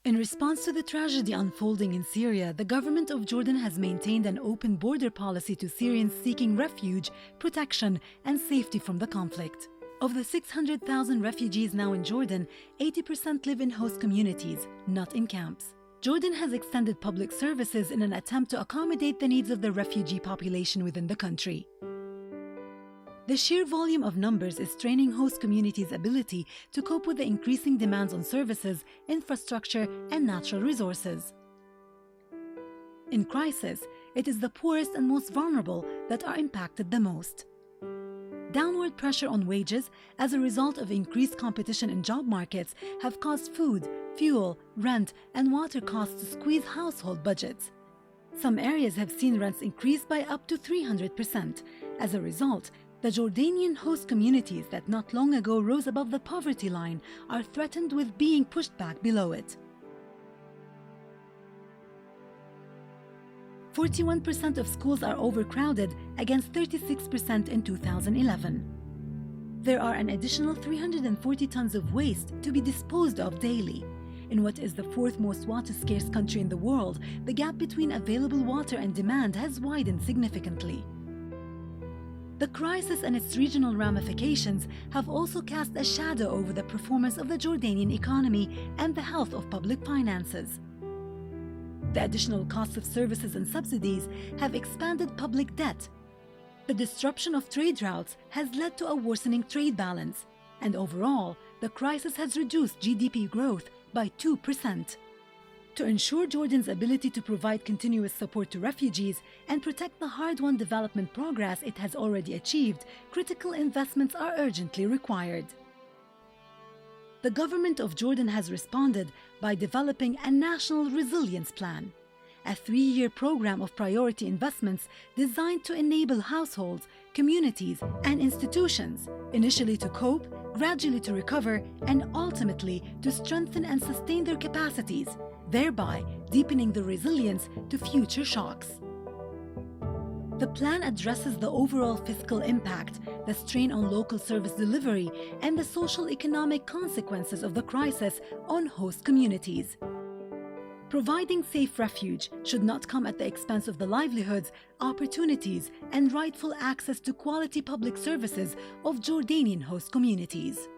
In response to the tragedy unfolding in Syria, the government of Jordan has maintained an open border policy to Syrians seeking refuge, protection, and safety from the conflict. Of the 600,000 refugees now in Jordan, 80% live in host communities, not in camps. Jordan has extended public services in an attempt to accommodate the needs of the refugee population within the country. The sheer volume of numbers is straining host communities' ability to cope with the increasing demands on services, infrastructure, and natural resources. In crisis, it is the poorest and most vulnerable that are impacted the most. Downward pressure on wages as a result of increased competition in job markets have caused food, fuel, rent, and water costs to squeeze household budgets. Some areas have seen rents increase by up to 300%. As a result, the Jordanian host communities that not long ago rose above the poverty line are threatened with being pushed back below it. 41% of schools are overcrowded against 36% in 2011. There are an additional 340 tons of waste to be disposed of daily. In what is the fourth most water-scarce country in the world, the gap between available water and demand has widened significantly. The crisis and its regional ramifications have also cast a shadow over the performance of the Jordanian economy and the health of public finances. The additional costs of services and subsidies have expanded public debt. The disruption of trade routes has led to a worsening trade balance, and overall, the crisis has reduced GDP growth by 2%. To ensure Jordan's ability to provide continuous support to refugees and protect the hard-won development progress it has already achieved, critical investments are urgently required. The government of Jordan has responded by developing a national resilience plan, a 3-year program of priority investments designed to enable households, communities, and institutions, initially to cope, gradually to recover, and ultimately to strengthen and sustain their capacities, thereby deepening the resilience to future shocks. The plan addresses the overall fiscal impact, the strain on local service delivery, and the social-economic consequences of the crisis on host communities. Providing safe refuge should not come at the expense of the livelihoods, opportunities, and rightful access to quality public services of Jordanian host communities.